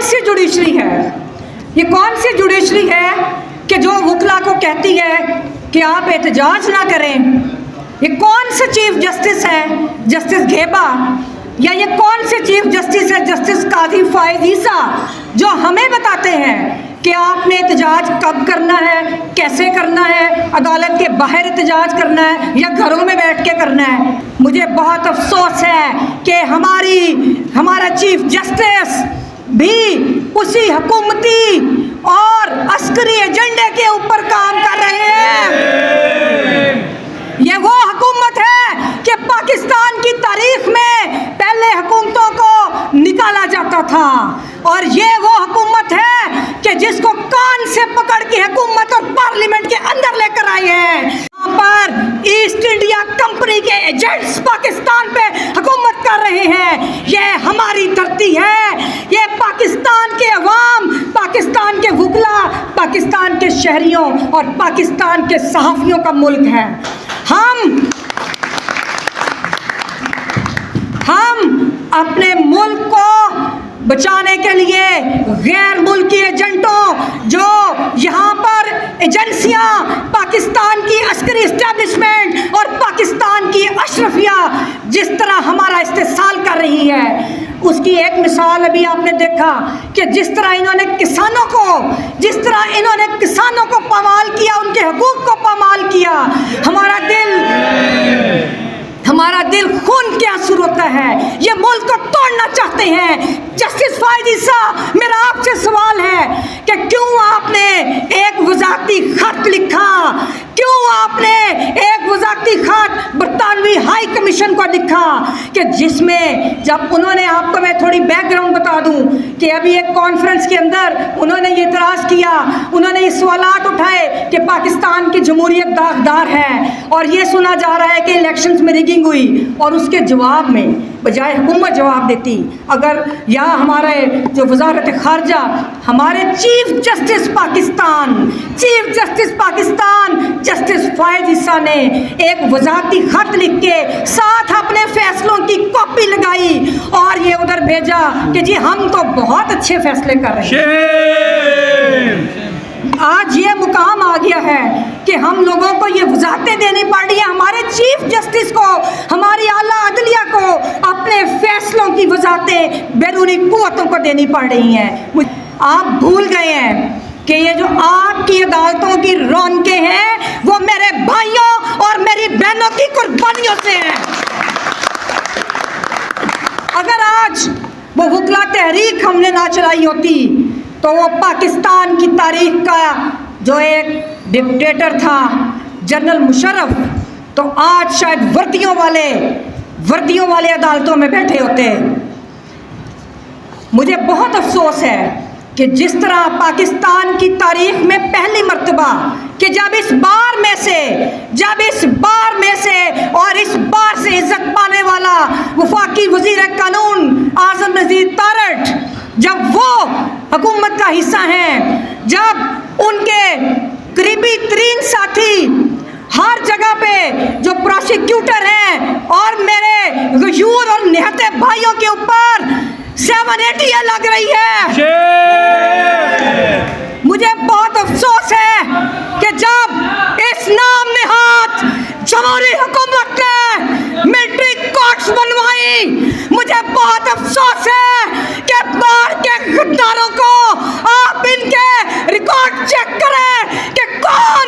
سی judiciary ہے؟ یہ کون سی جوڈیشری ہے کہ جو وکلا کو کہتی ہے کہ آپ احتجاج نہ کریں؟ یہ کون سے چیف جسٹس ہے؟ جسٹس گھیبا؟ یا یہ کون سے چیف جسٹس ہے؟ جسٹس قاضی فائز عیسیٰ، جو ہمیں بتاتے ہیں کہ آپ نے احتجاج کب کرنا ہے، کیسے کرنا ہے، عدالت کے باہر احتجاج کرنا ہے یا گھروں میں بیٹھ کے کرنا ہے؟ مجھے بہت افسوس ہے کہ ہمارا چیف جسٹس بھی اسی حکومتی اور عسکری ایجنڈے کے اوپر کام کر رہے ہیں۔ یہ وہ حکومت ہے کہ پاکستان کی تاریخ میں پہلے حکومتوں کو نکالا جاتا تھا، اور یہ وہ حکومت ہے کہ جس کو کان سے پکڑ کے حکومت اور پارلیمنٹ کے اندر لے کر آئی ہے۔ یہاں پر ایسٹ انڈیا کمپنی کے ایجنٹس پاکستان پہ حکومت کر رہے ہیں۔ یہ ہماری دھرتی ہے، یہ پاکستان کے عوام، پاکستان کے وکلا، پاکستان کے شہریوں اور پاکستان کے صحافیوں کا ملک ہے۔ ہم اپنے ملک کو بچانے کے لیے غیر ملکی ایجنٹوں، جو یہاں پر ایجنسیاں پاکستان کی عسکری اسٹیبلشمنٹ اور پاکستان کی اشرفیہ جس طرح ہمارا استحصال کر رہی ہے، اس کی ایک مثال ابھی آپ نے دیکھا کہ جس طرح انہوں نے کسانوں کو پامال کیا، ان کے حقوق کو پامال کیا، ہمارا دل خون کے آنسو روتا ہے۔ یہ ملک کو توڑنا چاہتے ہیں۔ جسٹس فائز عیسیٰ، میرا آپ سے سوال ہے کہ کیوں آپ نے ایک وضاحتی خط لکھا، کیوں آپ نے ایک وضاحتی خط برطانوی ہائی کمیشن کو لکھا کہ جس میں جب انہوں نے، آپ کو میں تھوڑی بیک گراؤنڈ بتا دوں کہ ابھی ایک کانفرنس کے اندر انہوں نے یہ اعتراض کیا، انہوں نے یہ سوالات اٹھائے کہ پاکستان کی جمہوریت داغدار ہے اور یہ سنا جا رہا ہے کہ الیکشنز میں ریگنگ ہوئی، اور اس کے جواب میں بجائے حکومت جواب دیتی، اگر یا ہمارے جو وزارت خارجہ، ہمارے چیف جسٹس پاکستان جسٹس فائز عیسیٰ نے ایک وضاحتی خط لکھ کے ساتھ اپنے فیصلوں کی کاپی لگائی اور یہ ادھر بھیجا کہ جی ہم تو بہت اچھے فیصلے کر رہے ہیں۔ آج یہ مقام آ گیا ہے کہ ہم لوگوں کو یہ وضاحتیں دینی پڑ رہی ہیں، ہمارے چیف جسٹس کو، ہماری اعلیٰ عدلیہ کو اپنے فیصلوں کی وضاحتیں بیرونی قوتوں کو دینی پڑ رہی ہیں۔ آپ بھول گئے ہیں کہ یہ جو آپ کی عدالتوں کی رونقیں ہیں وہ میرے بھائیوں اور میری بہنوں کی قربانیوں سے ہیں۔ اگر آج وہ وکلا تحریک ہم نے نہ چلائی ہوتی تو وہ پاکستان کی تاریخ کا جو ایک ڈکٹیٹر تھا جنرل مشرف، تو آج شاید وردیوں والے عدالتوں میں بیٹھے ہوتے۔ مجھے بہت افسوس ہے کہ جس طرح پاکستان کی تاریخ میں پہلی مرتبہ کہ جب اس بار میں سے اور اس بار سے عزت پانے والا وفاقی وزیر قانون اعظم نذیر تارڑ، جب وہ حکومت کا حصہ ہیں، جب ان کے قریبی ترین ساتھی ہر جگہ پہ جو پروسیکیوٹر ہیں اور میرے غیور اور نہتے بھائیوں کے اوپر 780 لگ رہی ہے، مجھے بہت افسوس ہے کہ جب اس نام نہاد جمہوری حکومت نے ملٹری کورٹس بنوائی، مجھے بہت افسوس ہے کہ باہر کے غداروں کو آپ ان کے ریکارڈ چیک کریں کہ کون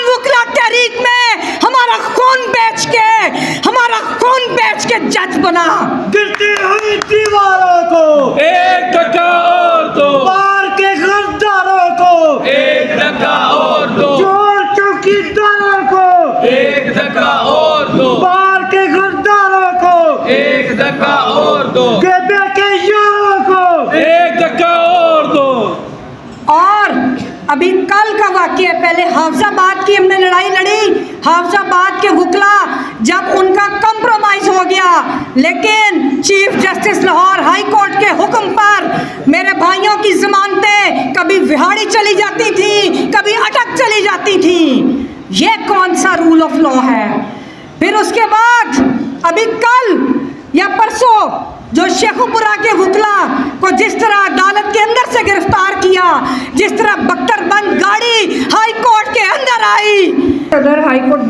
وکلا تحریک میں ہمارا خون بیچ کے جج بنا۔ گرتی ہوئی دیواروں کو ایک دھکا اور دو، باہر کے غداروں کو ایک دھکا اور دو، چور چوکیداروں کو ایک دھکا اور دو، باہر کے غداروں کو ایک دھکا اور دو، گیبے کے یاروں کو ایک دھکا اور دو۔ اور ابھی کل کا واقعہ، پہلے حافظ آباد کی ہم نے لڑائی لڑی، حافظ آباد کے وکلا جب ان کا کمپرومائز ہو گیا، لیکن chief justice Lahore high court کے حکم پر میرے بھائیوں کی ضمانتیں کبھی وہاڑی چلی جاتی تھی، کبھی اٹک چلی جاتی تھی۔ یہ کون سا رول آف لا ہے؟ پھر اس کے بعد ابھی کل یا پرسوں جو شیخوپورہ کے وکلا کو جس طرح عدالت کے